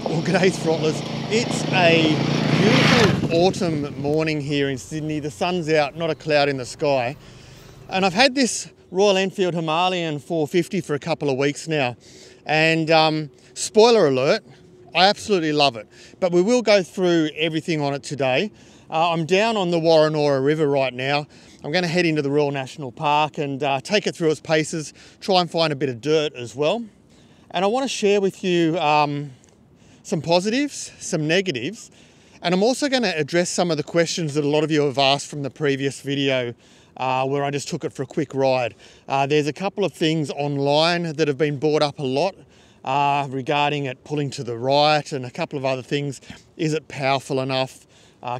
Well, g'day throttlers. It's a beautiful autumn morning here in Sydney. The sun's out, not a cloud in the sky. And I've had this Royal Enfield Himalayan 450 for a couple of weeks now. And spoiler alert, I absolutely love it. But we will go through everything on it today. I'm down on the Warrenora River right now. I'm going to head into the Royal National Park and take it through its paces, try and find a bit of dirt as well. And I want to share with you some positives, some negatives, and I'm also going to address some of the questions that a lot of you have asked from the previous video where I just took it for a quick ride. There's a couple of things online that have been brought up a lot regarding it pulling to the right and a couple of other things. Is it powerful enough?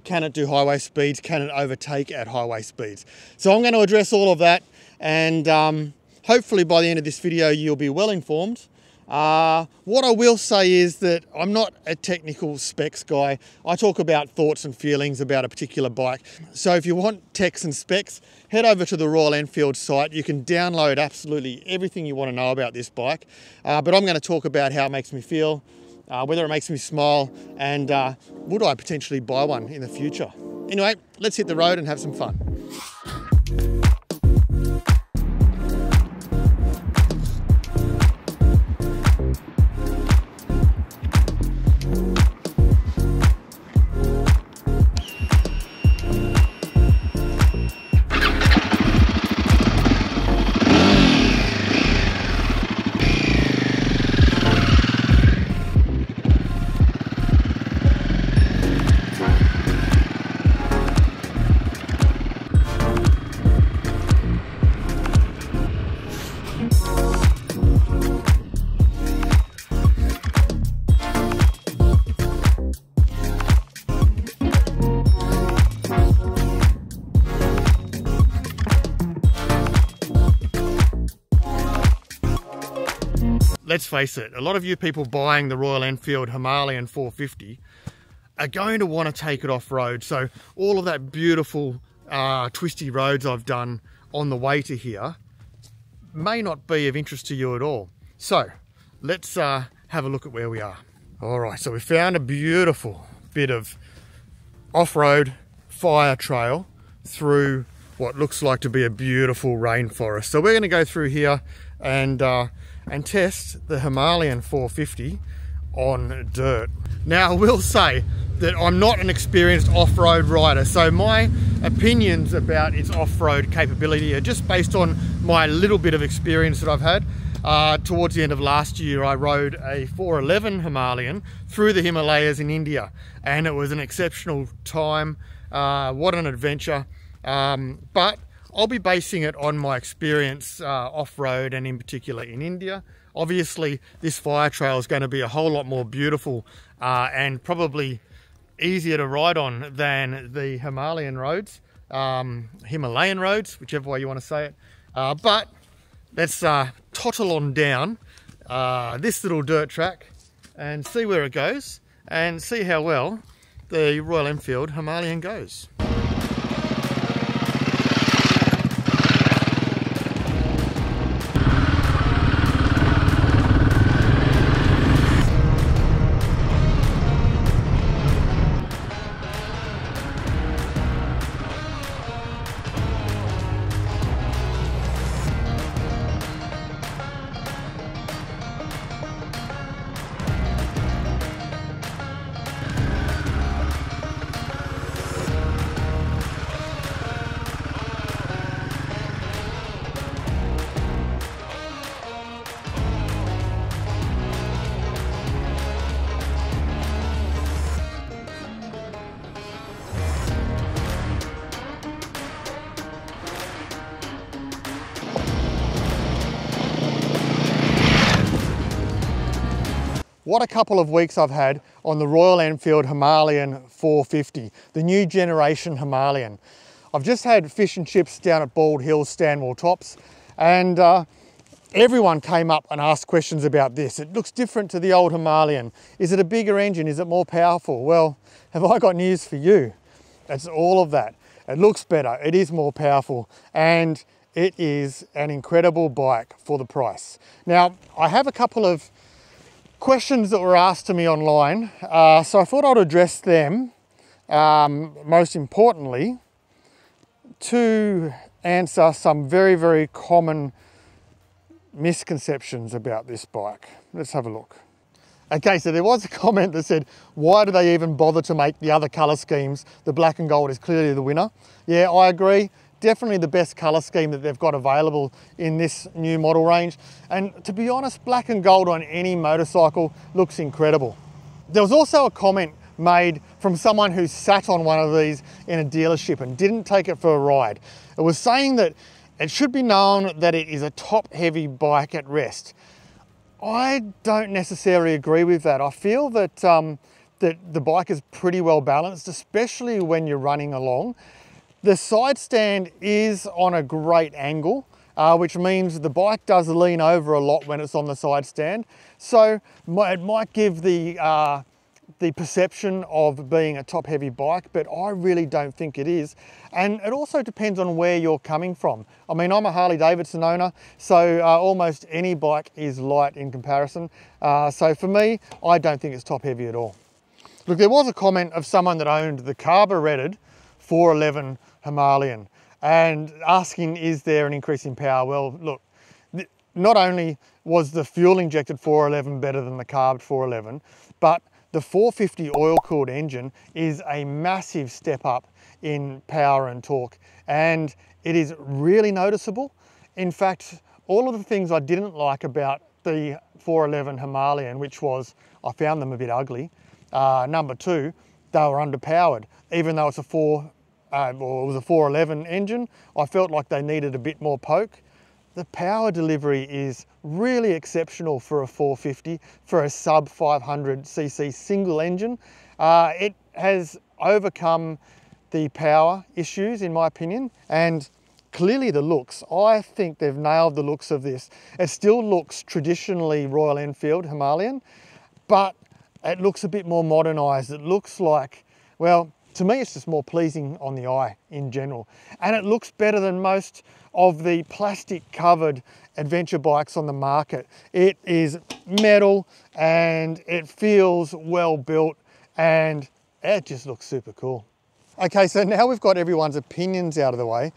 Can it do highway speeds? Can it overtake at highway speeds? So I'm going to address all of that, and hopefully by the end of this video you'll be well informed. What I will say is that I'm not a technical specs guy. I talk about thoughts and feelings about a particular bike. So if you want techs and specs, head over to the Royal Enfield site. You can download absolutely everything you want to know about this bike. But I'm going to talk about how it makes me feel, whether it makes me smile, and would I potentially buy one in the future. Anyway, let's hit the road and have some fun. Let's face it, a lot of you people buying the Royal Enfield Himalayan 450 are going to want to take it off-road. So all of that beautiful twisty roads I've done on the way to here may not be of interest to you at all. So let's have a look at where we are. All right, so we found a beautiful bit of off-road fire trail through what looks like to be a beautiful rainforest. So we're going to go through here and test the Himalayan 450 on dirt. Now I will say that I'm not an experienced off-road rider, so my opinions about its off-road capability are just based on my little bit of experience that I've had. Towards the end of last year I rode a 411 Himalayan through the Himalayas in India, and it was an exceptional time. What an adventure. But I'll be basing it on my experience off-road, and in particular in India. Obviously this fire trail is going to be a whole lot more beautiful and probably easier to ride on than the Himalayan roads, whichever way you want to say it. But let's tottle on down this little dirt track and see where it goes and see how well the Royal Enfield Himalayan goes. What a couple of weeks I've had on the Royal Enfield Himalayan 450, the new generation Himalayan. I've just had fish and chips down at Bald Hills Stanwell Tops, and everyone came up and asked questions about this. It looks different to the old Himalayan. Is it a bigger engine? Is it more powerful? Well, have I got news for you? It's all of that. It looks better, it is more powerful, and it is an incredible bike for the price. Now, I have a couple of questions that were asked to me online. So I thought I'd address them, most importantly, to answer some very, very common misconceptions about this bike. Let's have a look. Okay, so there was a comment that said, why do they even bother to make the other colour schemes? The black and gold is clearly the winner. Yeah, I agree. Definitely the best colour scheme that they've got available in this new model range. And to be honest, black and gold on any motorcycle looks incredible. There was also a comment made from someone who sat on one of these in a dealership and didn't take it for a ride. It was saying that it should be known that it is a top-heavy bike at rest. I don't necessarily agree with that. I feel that, that the bike is pretty well balanced, especially when you're running along. The side stand is on a great angle, which means the bike does lean over a lot when it's on the side stand. So it might give the perception of being a top heavy bike, but I really don't think it is. And it also depends on where you're coming from. I mean, I'm a Harley Davidson owner, so almost any bike is light in comparison. So for me, I don't think it's top heavy at all. Look, there was a comment of someone that owned the carburetted 411 Himalayan and asking, is there an increase in power? Well, look, not only was the fuel injected 411 better than the carbed 411, but the 450 oil-cooled engine is a massive step up in power and torque, and it is really noticeable. In fact, all of the things I didn't like about the 411 Himalayan, which was, I found them a bit ugly. Number two, they were underpowered. Even though it's a 411 engine, I felt like they needed a bit more poke. The power delivery is really exceptional for a 450, for a sub 500cc single engine. It has overcome the power issues, in my opinion, and clearly the looks. I think they've nailed the looks of this. It still looks traditionally Royal Enfield Himalayan, but it looks a bit more modernised. It looks like, well, to me, it's just more pleasing on the eye in general. And it looks better than most of the plastic covered adventure bikes on the market. It is metal and it feels well built and it just looks super cool. Okay, so now we've got everyone's opinions out of the way.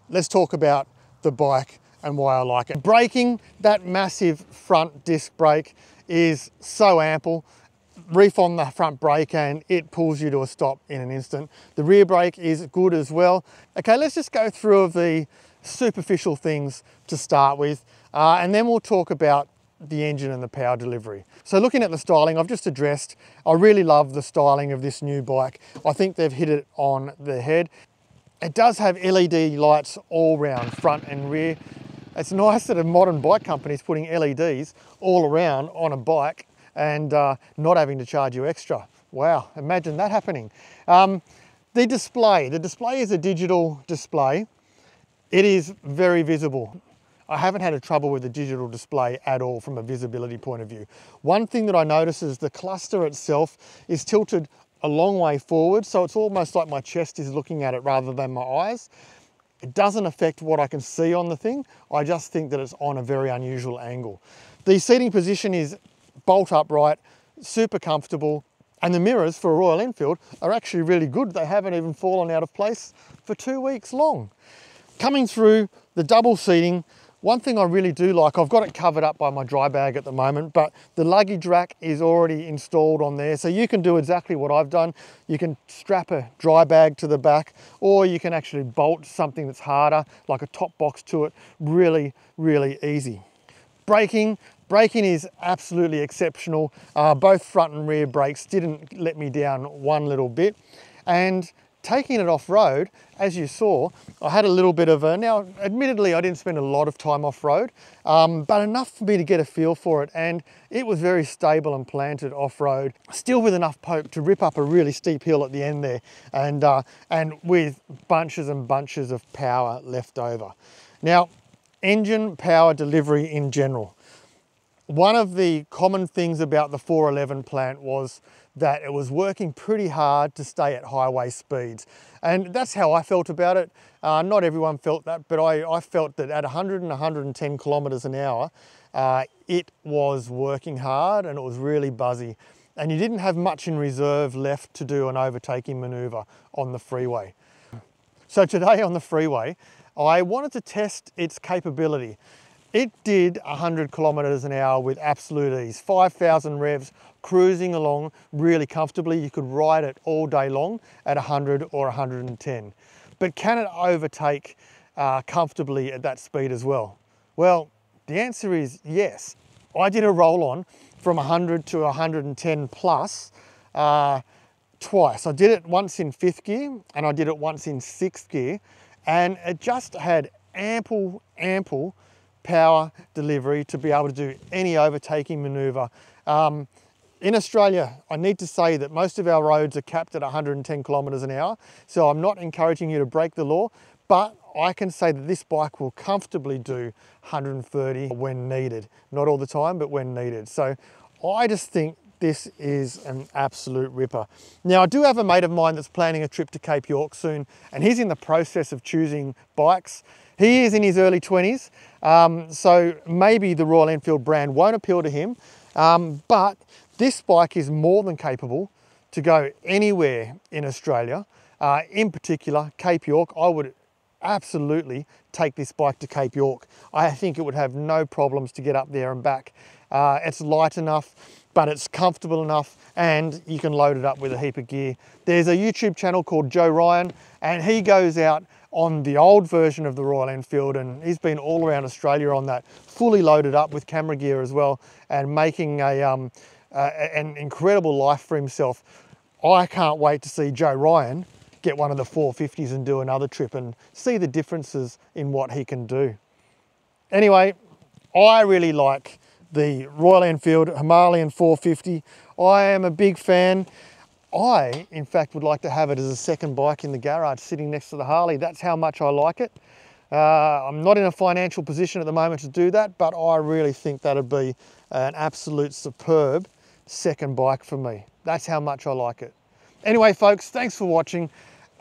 Let's talk about the bike and why I like it. Braking, that massive front disc brake is so ample. Reef on the front brake and it pulls you to a stop in an instant. The rear brake is good as well. Okay, let's just go through the superficial things to start with, and then we'll talk about the engine and the power delivery. So looking at the styling, I've just addressed, I really love the styling of this new bike. I think they've hit it on the head. It does have LED lights all round, front and rear. It's nice that a modern bike company is putting LEDs all around on a bike and not having to charge you extra. Wow, imagine that happening. The display is a digital display. It is very visible. I haven't had a trouble with the digital display at all from a visibility point of view. One thing that I notice is the cluster itself is tilted a long way forward, so it's almost like my chest is looking at it rather than my eyes. It doesn't affect what I can see on the thing. I just think that it's on a very unusual angle. The seating position is bolt upright, super comfortable, and the mirrors for a Royal Enfield are actually really good. They haven't even fallen out of place for 2 weeks long. Coming through the double seating, one thing I really do like, I've got it covered up by my dry bag at the moment, but the luggage rack is already installed on there. So you can do exactly what I've done. You can strap a dry bag to the back, or you can actually bolt something that's harder, like a top box to it. Really, really easy. Braking is absolutely exceptional. Both front and rear brakes didn't let me down one little bit. And taking it off-road, as you saw, I had a little bit of a, now admittedly I didn't spend a lot of time off-road, but enough for me to get a feel for it, and it was very stable and planted off-road, still with enough poke to rip up a really steep hill at the end there, and with bunches and bunches of power left over. Now, engine power delivery in general. One of the common things about the 411 plant was that it was working pretty hard to stay at highway speeds. And that's how I felt about it. Not everyone felt that, but I felt that at 100 and 110 kilometers an hour, it was working hard and it was really buzzy. And you didn't have much in reserve left to do an overtaking maneuver on the freeway. So today on the freeway, I wanted to test its capability. It did 100 kilometers an hour with absolute ease, 5,000 revs, cruising along really comfortably. You could ride it all day long at 100 or 110. But can it overtake comfortably at that speed as well? Well, the answer is yes. I did a roll on from 100 to 110 plus twice. I did it once in 5th gear and I did it once in 6th gear, and it just had ample power delivery to be able to do any overtaking maneuver. In Australia, I need to say that most of our roads are capped at 110 kilometers an hour, so I'm not encouraging you to break the law, but I can say that this bike will comfortably do 130 when needed. Not all the time, but when needed. So I just think this is an absolute ripper. Now, I do have a mate of mine that's planning a trip to Cape York soon, and he's in the process of choosing bikes. He is in his early 20s, so maybe the Royal Enfield brand won't appeal to him, but this bike is more than capable to go anywhere in Australia. In particular, Cape York. I would absolutely take this bike to Cape York. I think it would have no problems to get up there and back. It's light enough, but it's comfortable enough, and you can load it up with a heap of gear. There's a YouTube channel called Joe Ryan, and he goes out on the old version of the Royal Enfield, and he's been all around Australia on that, fully loaded up with camera gear as well, and making an incredible life for himself. I can't wait to see Joe Ryan get one of the 450s and do another trip and see the differences in what he can do. Anyway, I really like the Royal Enfield Himalayan 450. I am a big fan. I, in fact, would like to have it as a second bike in the garage sitting next to the Harley. That's how much I like it. I'm not in a financial position at the moment to do that, but I really think that'd be an absolute superb second bike for me. That's how much I like it. Anyway, folks, thanks for watching.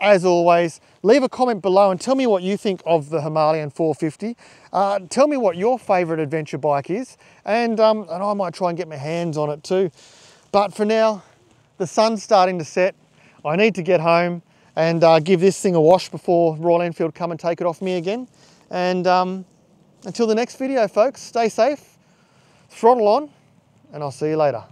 As always, leave a comment below and tell me what you think of the Himalayan 450. Tell me what your favourite adventure bike is, and I might try and get my hands on it too. But for now, the sun's starting to set. I need to get home and give this thing a wash before Royal Enfield come and take it off me again. And until the next video, folks, stay safe, throttle on, and I'll see you later.